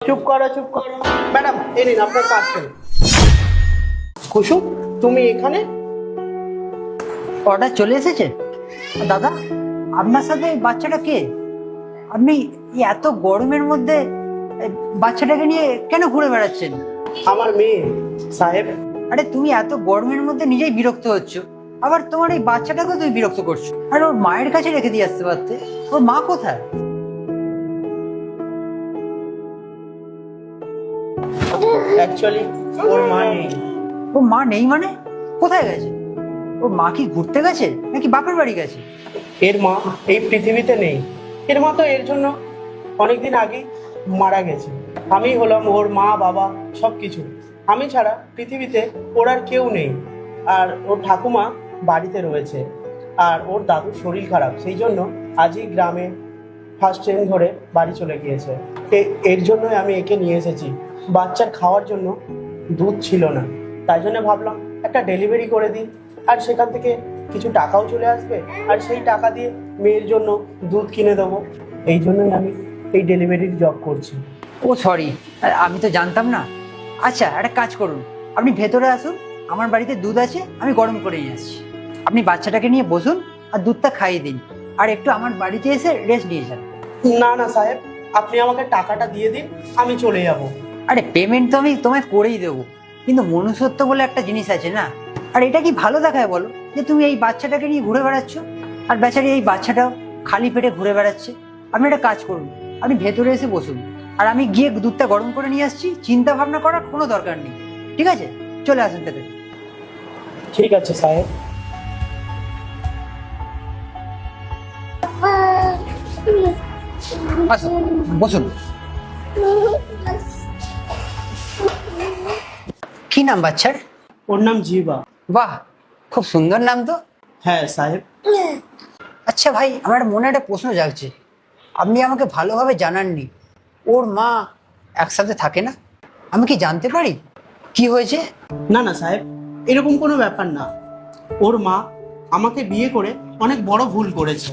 চুপ করো চুপ করো। ম্যাডাম এই নিন আপনার পার্সেল। কুসুম তুমি এখানে? অর্ডার চলে এসেছে? দাদা, আপনার সাথে এই বাচ্চাটা কে? আপনি এই এত গরমের মধ্যে এই বাচ্চাটাকে নিয়ে কেন ঘুরে বেড়াচ্ছেন? আমার মেয়ে সাহেব। আরে তুমি এত গরমের মধ্যে নিজেই বিরক্ত হচ্ছ, আবার তোমার এই বাচ্চাটাকেও তুমি বিরক্ত করছো। আর ওর মায়ের কাছে রেখে দিয়ে আসতে পারতে। ওর মা কোথায়? অ্যাকচুয়ালি ওর মা নেই। ওর মা নেই মানে? কোথায় গেছে? ওর মা কি ঘুরতে গেছে নাকি বাপের বাড়ি গেছে? এর মা এই পৃথিবীতে নেই। এর মা তো এর জন্য অনেকদিন আগে মারা গেছে। আমি হলাম ওর মা বাবা সব কিছু। আমি ছাড়া পৃথিবীতে ওর আর কেউ নেই। আর ওর ঠাকুমা বাড়িতে রয়েছে, আর ওর দাদুর শরীর খারাপ, সেই জন্য আজই গ্রামে ফার্স্ট ট্রেন ধরে বাড়ি চলে গিয়েছে। এর জন্যই আমি একে নিয়ে এসেছি। বাচ্চার খাওয়ার জন্য দুধ ছিল না, তাই জন্য ভাবলাম একটা ডেলিভারি করে দিই, আর সেখান থেকে কিছু টাকাও চলে আসবে, আর সেই টাকা দিয়ে মেয়ের জন্য দুধ কিনে দেবো। এই জন্যই আমি এই ডেলিভারির জব করছি। ও সরি, আমি তো জানতাম না। আচ্ছা, একটা কাজ করুন, আপনি ভেতরে আসুন, আমার বাড়িতে দুধ আছে, আমি গরম করে নিয়ে আসছি। আপনি বাচ্চাটাকে নিয়ে বসুন আর দুধটা খাইয়ে দিন, আর একটু আমার বাড়িতে এসে রেস্ট নিয়ে যান। না না সাহেব, আপনি আমাকে টাকাটা দিয়ে দিন, আমি চলে যাব। আরে পেমেন্ট তো আমি তোমায় করেই দেবো, কিন্তু মনুষ্যত্ব বলে একটা জিনিস আছে না? আর এটা কি ভালো দেখায় বলো যে তুমি এই বাচ্চাটাকে নিয়ে ঘুরে বেড়াচ্ছ, আর বেচারি এই বাচ্চাটাও খালি পেটে ঘুরে বেড়াচ্ছে? আপনি একটা কাজ করুন, আপনি ভেতরে এসে বসুন, আর আমি গিয়ে দুধটা গরম করে নিয়ে আসছি। চিন্তা ভাবনা করার কোনো দরকার নেই, ঠিক আছে? চলে আসুন ভেতরে। ঠিক আছে সাহেব। আসুন, বসুন। কি নাম বাচ্চার? ওর নাম জিবা। বাহ, খুব সুন্দর নাম তো। হ্যাঁ সাহেব। আচ্ছা ভাই, আমার মনে একটা প্রশ্ন জাগছে। আপনি আমাকে ভালোভাবে জানাননি, ওর মা একসাথে থাকে না? আমি কি জানতে পারি কি হয়েছে? না না সাহেব, এরকম কোনো ব্যাপার না। ওর মা আমাকে বিয়ে করে অনেক বড় ভুল করেছে,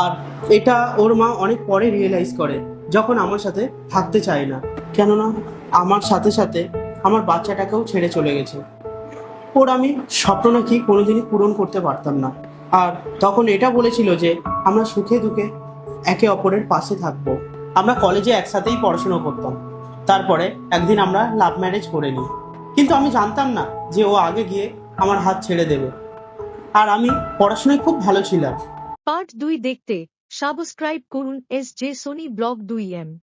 আর এটা ওর মা অনেক পরে রিয়েলাইজ করে, যখন আমার সাথে থাকতে চায় না। কেননা আমার সাথে সাথে আমার বাচ্চাটাকেও ছেড়ে চলে গেছে। ওর আমি স্বপ্ন নাকি কোনোদিনই পূরণ করতে পারতাম না। আর তখন এটা বলেছিল যে আমরা সুখে দুঃখে একে অপরের পাশে থাকবো। আমরা কলেজে একসাথেই পড়াশোনা করতাম, তারপরে একদিন আমরা লাভ ম্যারেজ করে নিই। কিন্তু আমি জানতাম না যে ও আগে গিয়ে আমার হাত ছেড়ে দেবে। আর আমি পড়াশোনায় খুব ভালো ছিলাম। পার্ট 2 দেখতে সাবস্ক্রাইব করুন SJ সোনি ব্লগ 2M।